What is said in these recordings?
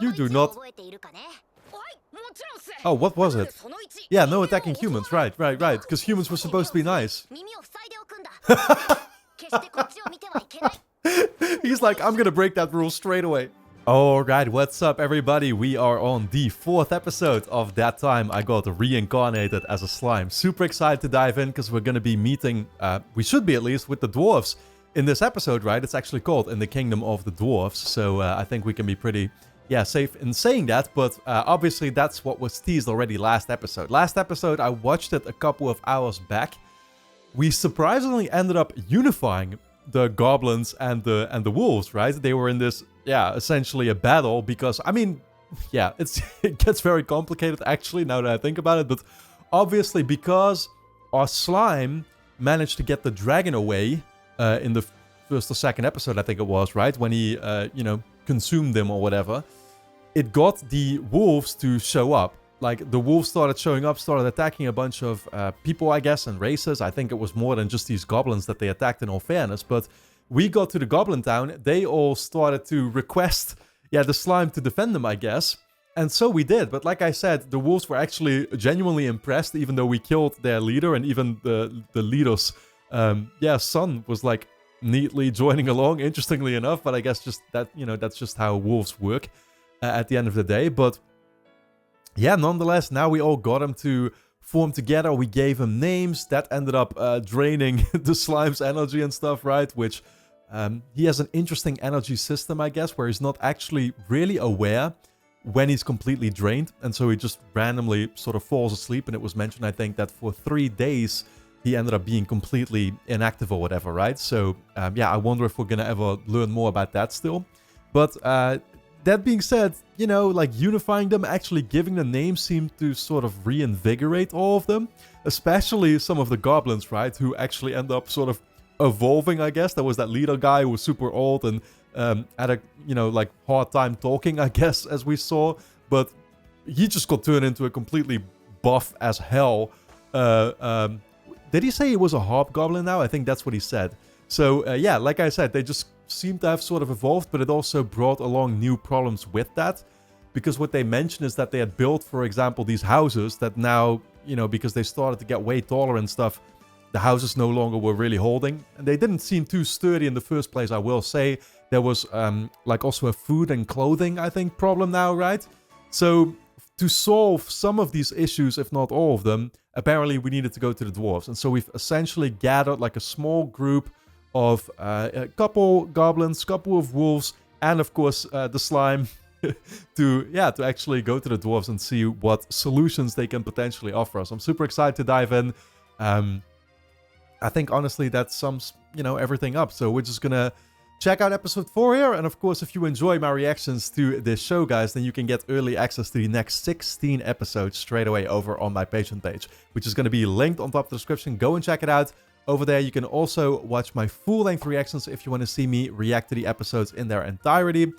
You do not... Oh, what was it? Yeah, no attacking humans. Right. Because humans were supposed to be nice. He's like, I'm gonna break that rule straight away. Alright, what's up everybody? We are on the 4th episode of That Time I Got Reincarnated as a Slime. Super excited to dive in because we're gonna be meeting, we should be at least, with the dwarves in this episode, right? It's actually called In the Kingdom of the Dwarves, so I think we can be pretty, safe in saying that, but obviously that's what was teased already last episode. Last episode, I watched it a couple of hours back. We surprisingly ended up unifying the goblins and the wolves, right? They were in this, essentially a battle because, I mean, it gets very complicated actually now that I think about it, but obviously because our slime managed to get the dragon away in the first or second episode, I think it was, right? When he, consumed them or whatever, it got the wolves to show up. Like, the wolves started showing up, started attacking a bunch of people, I guess, and races. I think it was more than just these goblins that they attacked, in all fairness. But we got to the goblin town. They all started to request, the slime to defend them, I guess. And so we did. But like I said, the wolves were actually genuinely impressed, even though we killed their leader. And even the leader's, son was, like, neatly joining along, interestingly enough. But I guess just that, that's just how wolves work at the end of the day. But yeah, nonetheless, now we all got him to form together. We gave him names. That ended up draining the slime's energy and stuff, right? Which he has an interesting energy system, I guess, where he's not actually really aware when he's completely drained. And so he just randomly sort of falls asleep. And it was mentioned, I think, that for 3 days, he ended up being completely inactive or whatever, right? So, I wonder if we're going to ever learn more about that still. But that being said, like unifying them, actually giving the names seemed to sort of reinvigorate all of them. Especially some of the goblins, right? Who actually end up sort of evolving, I guess. There was that leader guy who was super old and had a, like hard time talking, I guess, as we saw. But he just got turned into a completely buff as hell. Did he say he was a hobgoblin now? I think that's what he said. So, like I said, they just seem to have sort of evolved, but it also brought along new problems with that. Because what they mentioned is that they had built, for example, these houses that now, because they started to get way taller and stuff, the houses no longer were really holding. And they didn't seem too sturdy in the first place, I will say. There was, like, also a food and clothing, I think, problem now, right? So, to solve some of these issues, if not all of them, apparently we needed to go to the dwarves. And so we've essentially gathered, like, a small group of a couple goblins, couple of wolves, and of course the slime to actually go to the dwarves and see what solutions they can potentially offer us. I'm super excited to dive in. I think honestly that sums everything up. So we're just gonna check out episode 4 here, and of course if you enjoy my reactions to this show, guys, then you can get early access to the next 16 episodes straight away over on my Patreon page, which is going to be linked on top of the description. Go and check it out. Over there, you can also watch my full-length reactions if you want to see me react to the episodes in their entirety.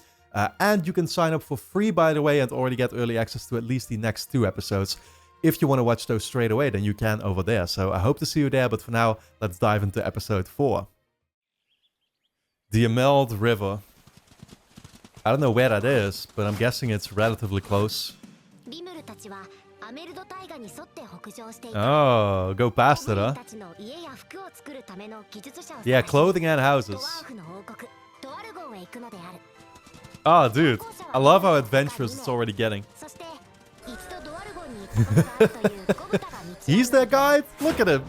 And you can sign up for free, by the way, and already get early access to at least the next 2 episodes. If you want to watch those straight away, then you can over there. So I hope to see you there, but for now, let's dive into episode 4. The Emerald River. I don't know where that is, but I'm guessing it's relatively close. Oh, go past it, huh? Yeah, clothing and houses. Oh, dude. I love how adventurous it's already getting. He's that guy? Look at him.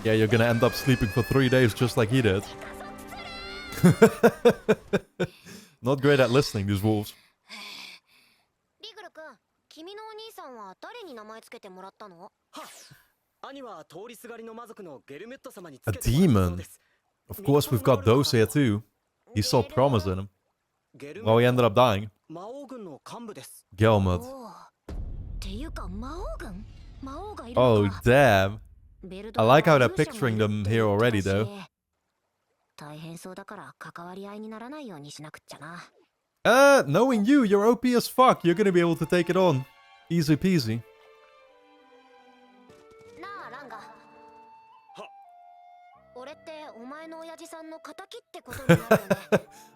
Yeah, you're gonna end up sleeping for 3 days just like he did. Not great at listening, these wolves. A demon? Of course, we've got those here too. He saw promise in him. Well, he ended up dying. Gelmud. Oh, damn. I like how they're picturing them here already, though. Knowing you, you're OP as fuck. You're gonna be able to take it on. Easy peasy.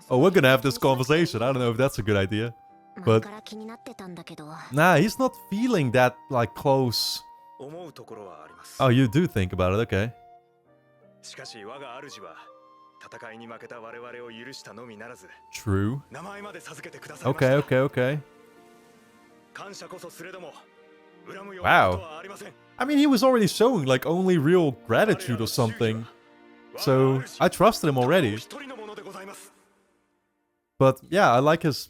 Oh, we're gonna have this conversation. I don't know if that's a good idea. But nah, he's not feeling that like close. Oh, you do think about it, okay. True. Okay, okay, okay. Wow. I mean, he was already showing like only real gratitude or something. So I trusted him already. But yeah, I like his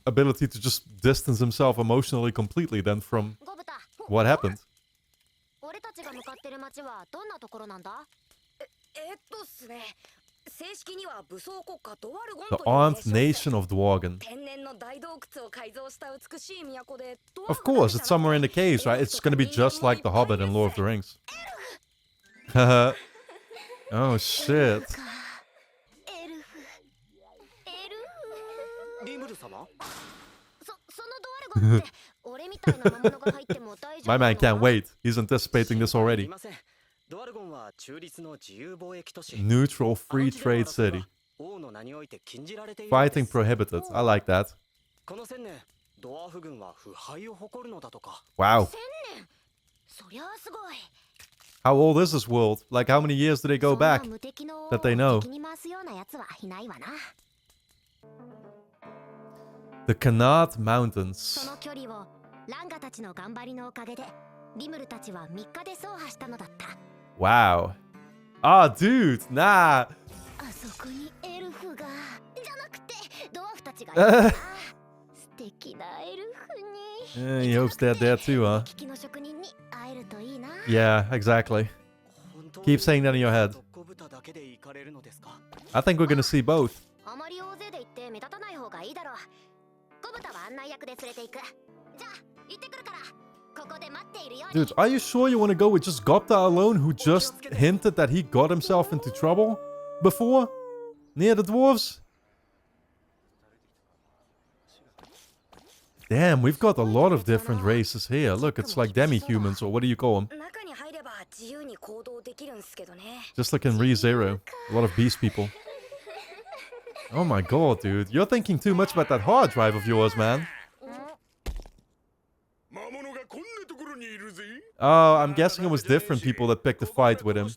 ability to just distance himself emotionally completely then from what happened. The armed nation of Dwon. Of course, it's somewhere in the caves, right? It's gonna be just like The Hobbit in Lord of the Rings. Oh shit. My man can't wait. He's anticipating this already. Neutral free trade city. Fighting prohibited. I like that. Wow. How old is this world? Like, how many years do they go back that they know? The Kanat Mountains. Wow. Ah, dude, nah. He hopes they're there too, huh? Yeah, exactly. Keep saying that in your head. I think we're gonna see both. Dude, are you sure you want to go with just Gopta alone, who just hinted that he got himself into trouble before? Near the dwarves? Damn, we've got a lot of different races here. Look, it's like demi-humans, or what do you call them? Just like in ReZero. A lot of beast people. Oh my god, dude. You're thinking too much about that hard drive of yours, man. Oh, I'm guessing it was different people that picked a fight with him.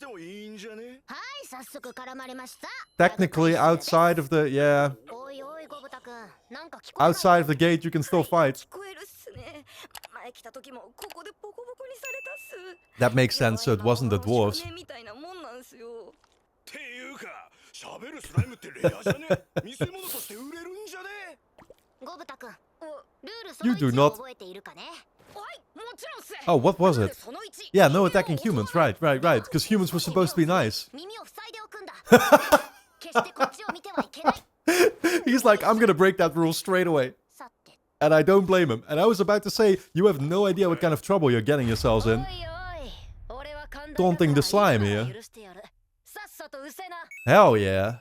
Technically, outside of the... yeah. Outside of the gate, you can still fight. That makes sense, so it wasn't the dwarves. You do not... Oh, what was it? Yeah, no attacking humans. Right. Because humans were supposed to be nice. He's like, I'm gonna break that rule straight away. And I don't blame him. And I was about to say, you have no idea what kind of trouble you're getting yourselves in. Taunting the slime here. Hell yeah.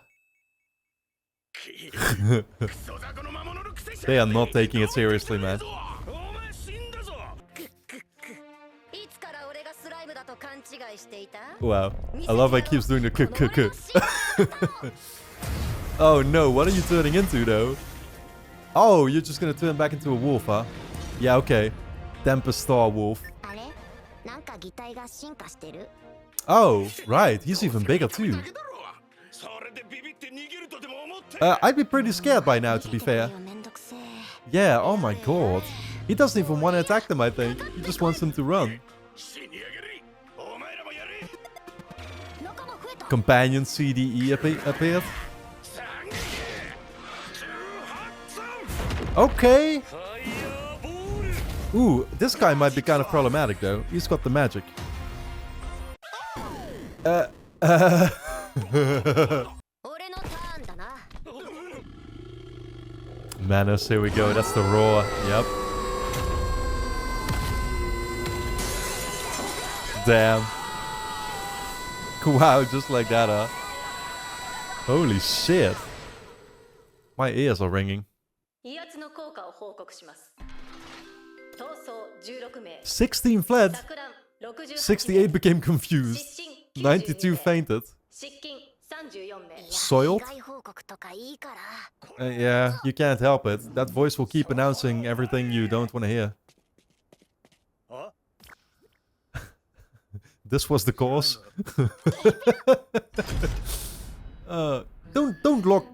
They are not taking it seriously, man. Wow. I love how he keeps doing the k. Oh no, what are you turning into though? Oh, you're just gonna turn back into a wolf, huh? Yeah, okay. Tempest Star Wolf. Oh, right. He's even bigger too. I'd be pretty scared by now, to be fair. Yeah, oh my god. He doesn't even want to attack them, I think. He just wants them to run. Companion CDE appeared. Okay. Ooh, this guy might be kind of problematic though. He's got the magic. Manos, here we go. That's the roar. Yep. Damn. Wow, just like that, huh? Holy shit. My ears are ringing. 16 fled. 68 became confused. 92 fainted. Soiled? Yeah, you can't help it. That voice will keep announcing everything you don't want to hear. This was the cause. Don't lock.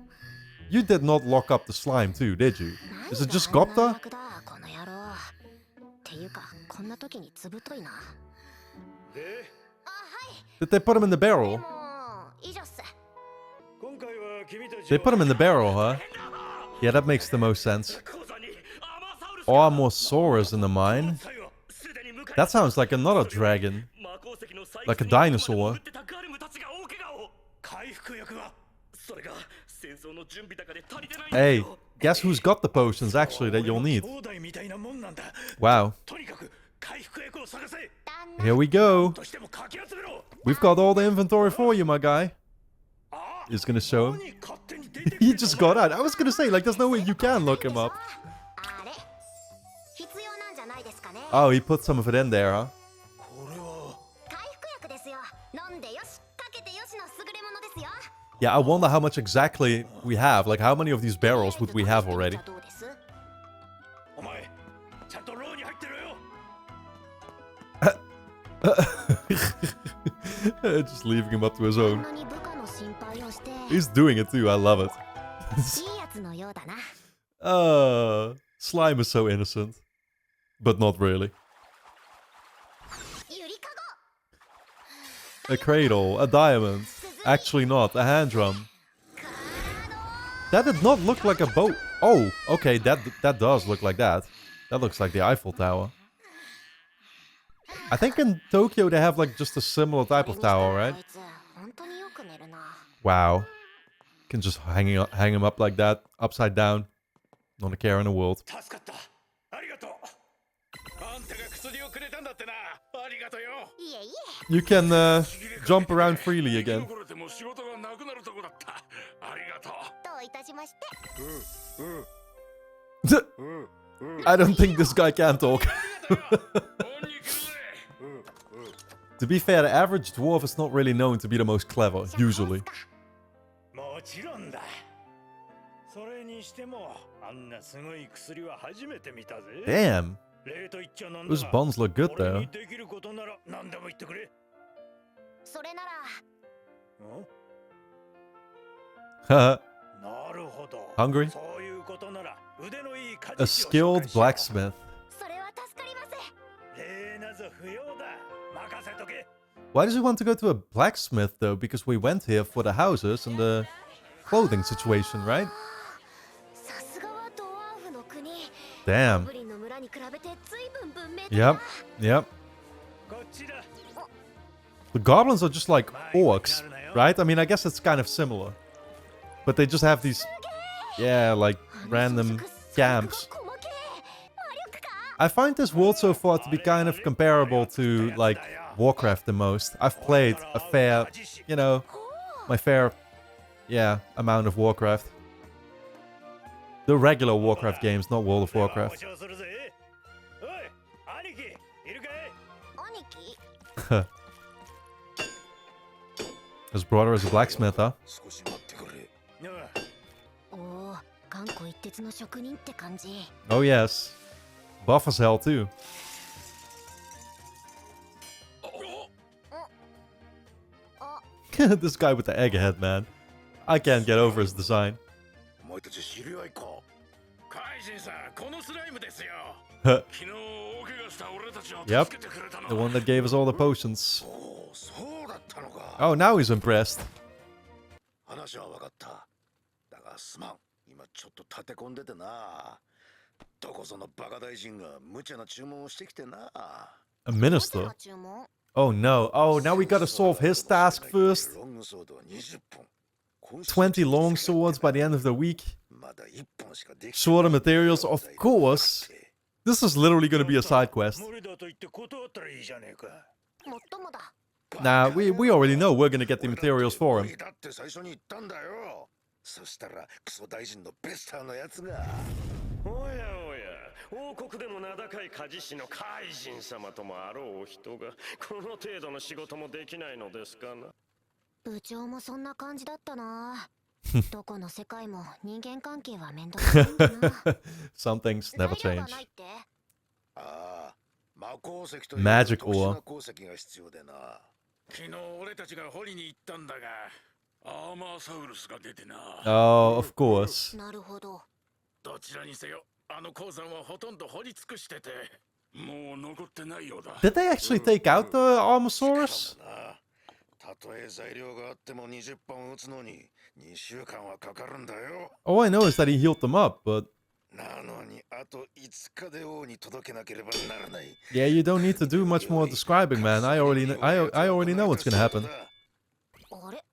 You did not lock up the slime too, did you? Is it just Gopta? Did they put him in the barrel? They put him in the barrel, huh? Yeah, that makes the most sense. Armosaurus in the mine? That sounds like another dragon. Like a dinosaur. Hey, guess who's got the potions actually that you'll need? Wow. Here we go. We've got all the inventory for you, my guy. He's gonna show him. He just got out. I was gonna say, like, there's no way you can look him up. Oh, he put some of it in there, huh? Yeah, I wonder how much exactly we have. Like, how many of these barrels would we have already? Just leaving him up to his own. He's doing it too, I love it. Slime is so innocent. But not really. A cradle, a diamond. Actually not, a hand drum. That did not look like a boat. Oh, okay, that does look like that. That looks like the Eiffel Tower. I think in Tokyo they have like just a similar type of tower, right? Wow. Can just hang him up like that, upside down. Not a care in the world. You can jump around freely again. I don't think this guy can talk. To be fair, the average dwarf is not really known to be the most clever, usually. Damn. Those buns look good though. Hungry? A skilled blacksmith. Why does he want to go to a blacksmith though? Because we went here for the houses and the clothing situation, right? Damn. Yep, yep. The goblins are just like orcs, right? I mean, I guess it's kind of similar. But they just have these, yeah, like random camps. I find this world so far to be kind of comparable to, like, Warcraft the most. I've played a fair, you know, my fair, yeah, amount of Warcraft. The regular Warcraft games, not World of Warcraft. His brother is a blacksmith, huh? Oh yes. Buff as hell too. This guy with the egghead, man. I can't get over his design. Yep, the one that gave us all the potions. Oh, now he's impressed. A minister? Oh no, oh, now we gotta solve his task first. 20 long swords by the end of the week. Shorter materials, of course. This is literally gonna be a side quest. Nah, we already know we're gonna get the materials for him. 部長もそんな感じだったな。どこの世界も人間関係はめんどくさいんだな。 Some things never 材料 change. がないって。ああ、魔鉱石という Magic 特殊 ore. な鉱石が必要でな。昨日俺たちが掘りに行ったんだが、アーマーサウルスが出てな。Oh, of course. なるほど。どちらにせよ、あの鉱山はほとんど掘り尽くしてて、もう残ってないようだ。Did they actually take out the Armosaurus? たとえ材料があっても20本打つのに2週間はかかるんだよ。 All I know is that he healed them up, but なのにあと5日で王に届けなければならない。 yeah, you don't need to do much more describing, man. I already know what's gonna happen. あれ、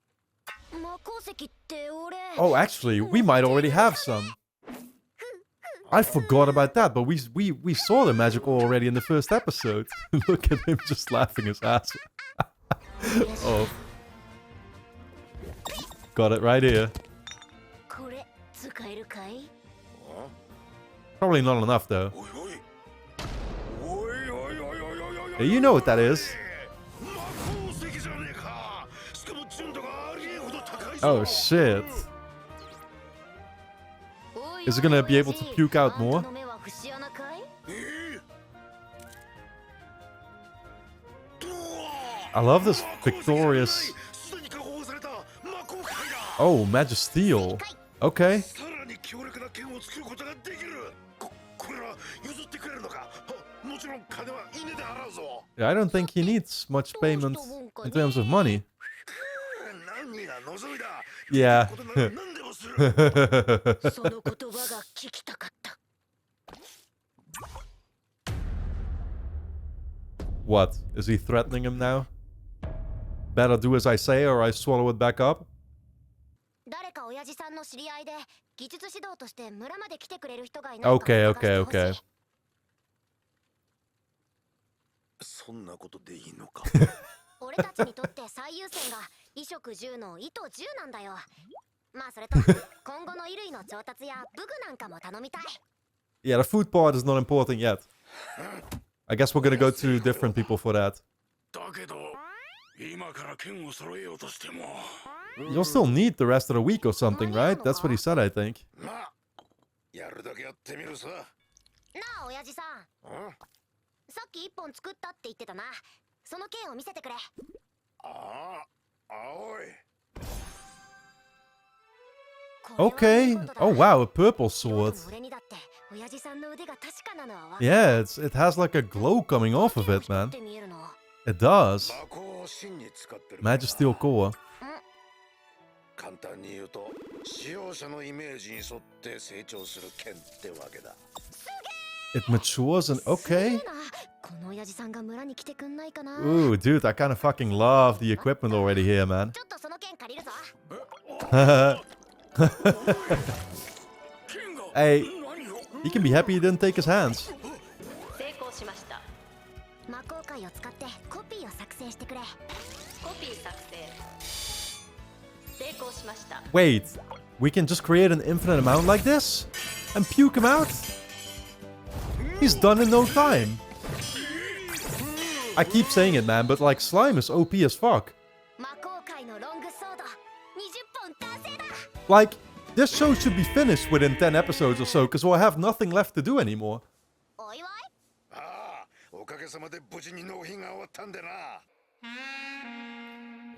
魔鉱石って俺。 Oh, actually, we might already have some. I forgot about that, but we saw the magic ore already in the first episode. Look at him just laughing his ass. Oh. Got it right here. これ使えるかい？ Probably not enough, though. おいおいおいおいおいおいおいおい Hey, you know what that is. 魔鉱石じゃねえか。しかも純度がありえほど高いぞ。 Oh, shit. Is it gonna be able to puke out more? I love this victorious... Oh, Magisteel. Okay. Yeah, I don't think he needs much payment in terms of money. Yeah. What? Is he threatening him now? Better do as I say or I swallow it back up? Okay, okay, okay. そんなことでいいのか。俺たちにとって最優先が衣食住の衣と住なんだよ。まあそれと今後の衣類の調達や武具なんかも頼みたい。 Yeah, the food part is not important yet. I guess we're gonna go to different people for that. だけど、今から剣を揃えようとしても。You'll still need the rest of the week or something, right? That's what he said, I think. まあ、やるだけやってみるさ。なあ、親父さん。さっき一本作ったって言ってたな。その剣を見せてくれ。ああ、青い。 Okay. Oh wow, a purple sword. Yeah, it has like a glow coming off of it, man. It does. Magisteel core. 簡単に言うと、使用者のイメージに沿って成長する剣ってわけだ。 It matures and okay. Ooh, dude, I kind of fucking love the equipment already here, man. Hey, he can be happy he didn't take his hands. Wait, we can just create an infinite amount like this? And puke him out? He's done in no time. I keep saying it, man, but like slime is OP as fuck. Like, this show should be finished within 10 episodes or so, because we'll have nothing left to do anymore.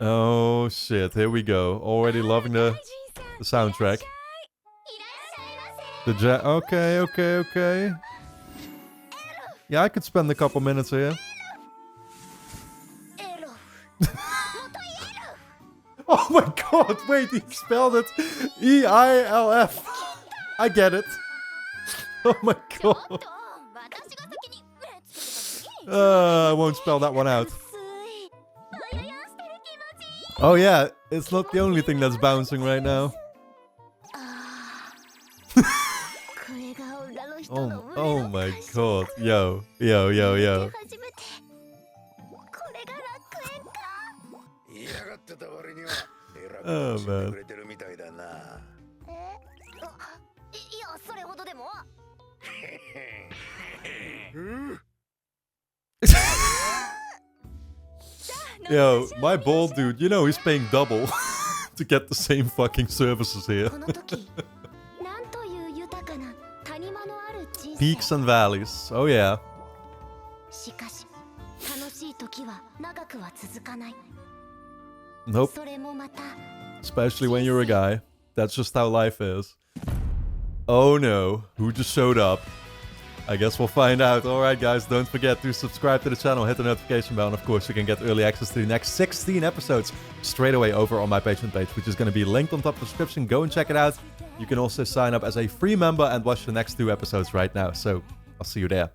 Oh shit, here we go. Already loving the soundtrack. Okay, okay, okay. Yeah, I could spend a couple minutes here. Oh my god, wait, he spelled it E-I-L-F. I get it. Oh my god. I won't spell that one out. Oh yeah, it's not the only thing that's bouncing right now. Oh my god. Yo, yo, yo, yo. Oh man. Yo, my bald dude, you know he's paying double to get the same fucking services here. この時なんという豊かな谷間のある人生 Peaks and valleys. Oh yeah. しかし楽しい時は長くは続かない Nope. それもまた Especially when you're a guy. That's just how life is. Oh no. Who just showed up? I guess we'll find out. Alright guys, don't forget to subscribe to the channel, hit the notification bell, and of course you can get early access to the next 16 episodes straight away over on my Patreon page, which is going to be linked on top of the description. Go and check it out. You can also sign up as a free member and watch the next 2 episodes right now. So, I'll see you there.